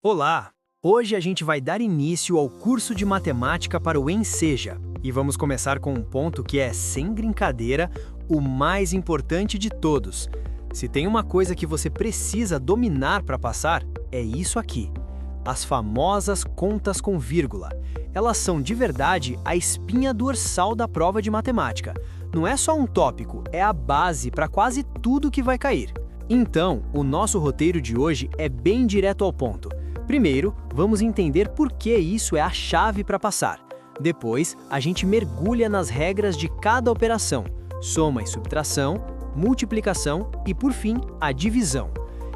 Olá! Hoje a gente vai dar início ao curso de matemática para o Enseja e vamos começar com um ponto que é, sem brincadeira, o mais importante de todos. Se tem uma coisa que você precisa dominar para passar, é isso aqui: as famosas contas com vírgula. Elas são de verdade a espinha dorsal da prova de matemática. Não é só um tópico, é a base para quase tudo que vai cair. Então, o nosso roteiro de hoje é bem direto ao ponto. Primeiro, vamos entender por que isso é a chave para passar. Depois, a gente mergulha nas regras de cada operação: soma e subtração, multiplicação e, por fim, a divisão.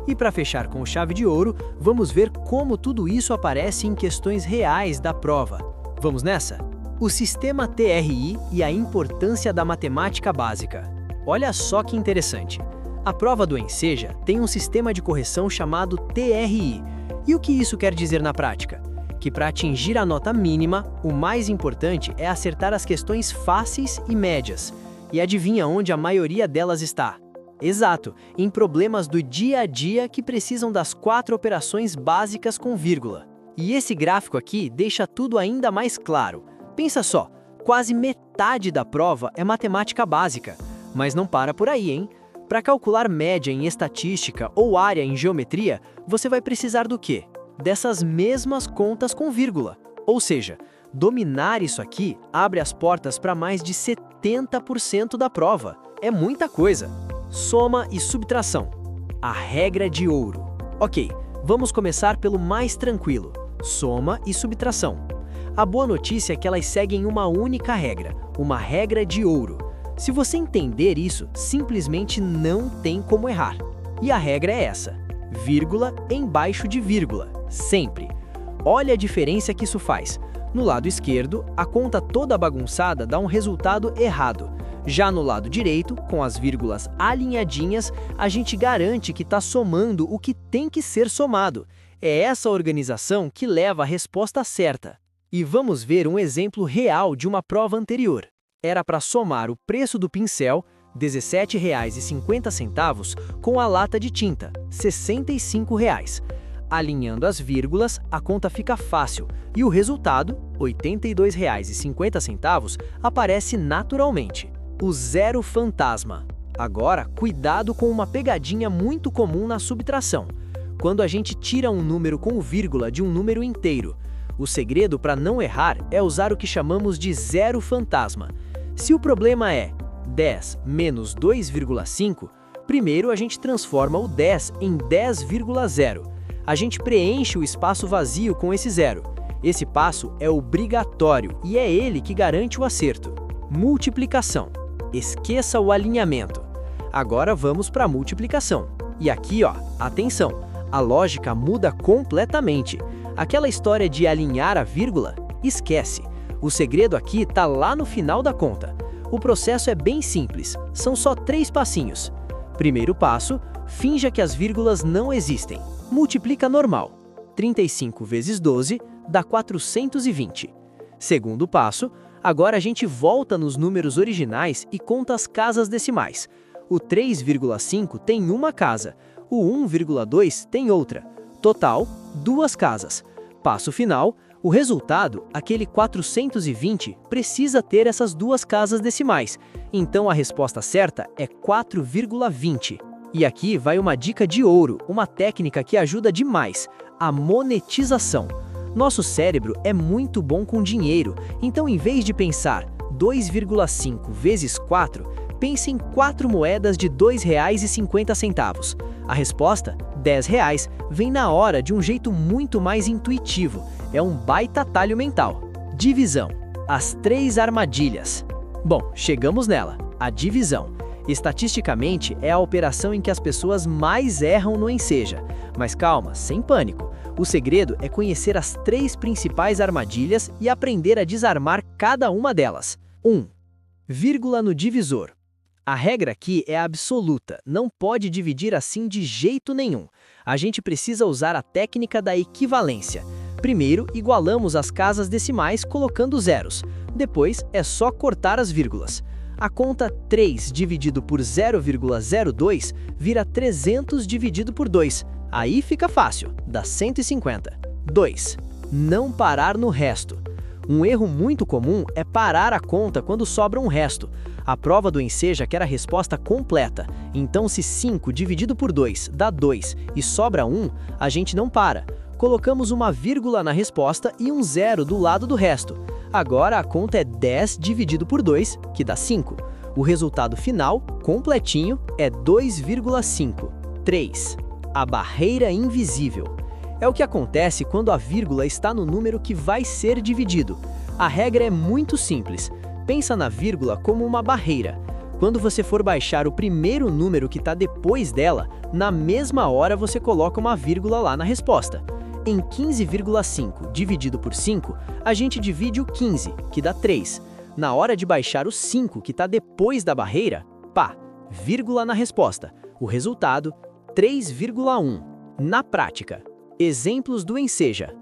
E para fechar com chave de ouro, vamos ver como tudo isso aparece em questões reais da prova. Vamos nessa? O sistema TRI e a importância da matemática básica. Olha só que interessante. A prova do Enseja tem um sistema de correção chamado TRI. E o que isso quer dizer na prática? Que para atingir a nota mínima, o mais importante é acertar as questões fáceis e médias. E adivinha onde a maioria delas está? Exato, em problemas do dia a dia que precisam das 4 operações básicas com vírgula. E esse gráfico aqui deixa tudo ainda mais claro. Pensa só, quase metade da prova é matemática básica. Mas não para por aí, hein? Para calcular média em estatística ou área em geometria, você vai precisar do quê? Dessas mesmas contas com vírgula. Ou seja, dominar isso aqui abre as portas para mais de 70% da prova. É muita coisa. Soma e subtração. A regra de ouro. Ok, vamos começar pelo mais tranquilo: soma e subtração. A boa notícia é que elas seguem uma única regra, uma regra de ouro. Se você entender isso, simplesmente não tem como errar. E a regra é essa: vírgula embaixo de vírgula, sempre. Olha a diferença que isso faz. No lado esquerdo, a conta toda bagunçada dá um resultado errado. Já no lado direito, com as vírgulas alinhadinhas, a gente garante que está somando o que tem que ser somado. É essa organização que leva a resposta certa. E vamos ver um exemplo real de uma prova anterior. Era para somar o preço do pincel, R$ 17,50, com a lata de tinta, R$ 65. Alinhando as vírgulas, a conta fica fácil e o resultado, R$ 82,50, aparece naturalmente. O zero fantasma. Agora, cuidado com uma pegadinha muito comum na subtração. Quando a gente tira um número com vírgula de um número inteiro, o segredo para não errar é usar o que chamamos de zero fantasma. Se o problema é 10 menos 2,5, primeiro a gente transforma o 10 em 10,0. A gente preenche o espaço vazio com esse zero. Esse passo é obrigatório e é ele que garante o acerto. Multiplicação. Esqueça o alinhamento. Agora vamos para a multiplicação. E aqui, atenção, a lógica muda completamente. Aquela história de alinhar a vírgula, esquece. O segredo aqui está lá no final da conta. O processo é bem simples, são só 3 passinhos. Primeiro passo, finja que as vírgulas não existem. Multiplica normal. 35 vezes 12 dá 420. Segundo passo, agora a gente volta nos números originais e conta as casas decimais. O 3,5 tem uma casa, o 1,2 tem outra. Total, 2 casas. Passo final: o resultado, aquele 420, precisa ter essas 2 casas decimais. Então a resposta certa é 4,20. E aqui vai uma dica de ouro, uma técnica que ajuda demais: a monetização. Nosso cérebro é muito bom com dinheiro, então em vez de pensar 2,5 vezes 4, pense em 4 moedas de R$ 2,50. A resposta, R$ 10, vem na hora de um jeito muito mais intuitivo. É um baita atalho mental. Divisão. As 3 armadilhas. Bom, chegamos nela. A divisão. Estatisticamente, é a operação em que as pessoas mais erram no Enseja. Mas calma, sem pânico. O segredo é conhecer as 3 principais armadilhas e aprender a desarmar cada uma delas. 1. Vírgula no divisor. A regra aqui é absoluta, não pode dividir assim de jeito nenhum. A gente precisa usar a técnica da equivalência. Primeiro, igualamos as casas decimais colocando zeros. Depois, é só cortar as vírgulas. A conta 3 dividido por 0,02 vira 300 dividido por 2. Aí fica fácil, dá 150. 2. Não parar no resto. Um erro muito comum é parar a conta quando sobra um resto. A prova do Enseja quer a resposta completa, então se 5 dividido por 2 dá 2 e sobra 1, a gente não para. Colocamos uma vírgula na resposta e um zero do lado do resto. Agora a conta é 10 dividido por 2, que dá 5. O resultado final, completinho, é 2,5. 3. A barreira invisível. É o que acontece quando a vírgula está no número que vai ser dividido. A regra é muito simples. Pensa na vírgula como uma barreira. Quando você for baixar o primeiro número que está depois dela, na mesma hora você coloca uma vírgula lá na resposta. Em 15,5 dividido por 5, a gente divide o 15, que dá 3. Na hora de baixar o 5, que está depois da barreira, pá, vírgula na resposta. O resultado, 3,1. Na prática. Exemplos do Enseja.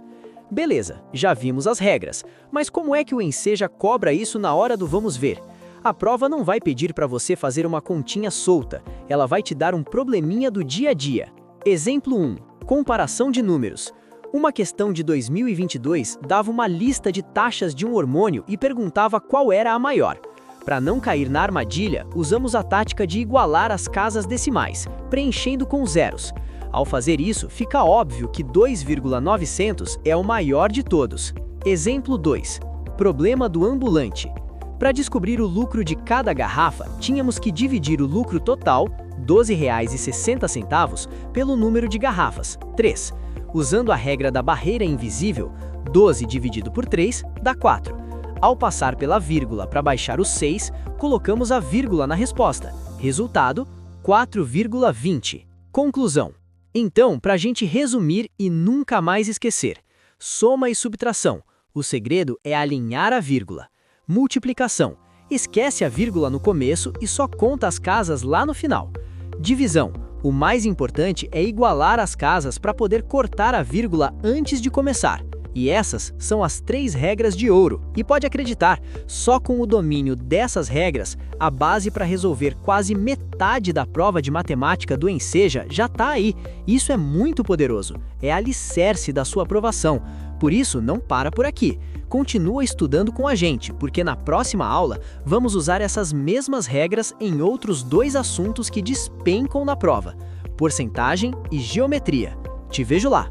Beleza, já vimos as regras, mas como é que o Enseja cobra isso na hora do vamos ver? A prova não vai pedir para você fazer uma continha solta, ela vai te dar um probleminha do dia a dia. Exemplo 1. Comparação de números. Uma questão de 2022 dava uma lista de taxas de um hormônio e perguntava qual era a maior. Para não cair na armadilha, usamos a tática de igualar as casas decimais, preenchendo com zeros. Ao fazer isso, fica óbvio que 2,900 é o maior de todos. Exemplo 2. Problema do ambulante. Para descobrir o lucro de cada garrafa, tínhamos que dividir o lucro total, R$ 12,60, pelo número de garrafas, 3. Usando a regra da barreira invisível, 12 dividido por 3 dá 4. Ao passar pela vírgula para baixar o 6, colocamos a vírgula na resposta. Resultado, 4,20. Conclusão. Então, para a gente resumir e nunca mais esquecer, soma e subtração. O segredo é alinhar a vírgula. Multiplicação. Esquece a vírgula no começo e só conta as casas lá no final. Divisão. O mais importante é igualar as casas para poder cortar a vírgula antes de começar. E essas são as 3 regras de ouro. E pode acreditar, só com o domínio dessas regras, a base para resolver quase metade da prova de matemática do Enseja já está aí. Isso é muito poderoso, é alicerce da sua aprovação. Por isso, não para por aqui. Continua estudando com a gente, porque na próxima aula vamos usar essas mesmas regras em outros 2 assuntos que despencam na prova: porcentagem e geometria. Te vejo lá!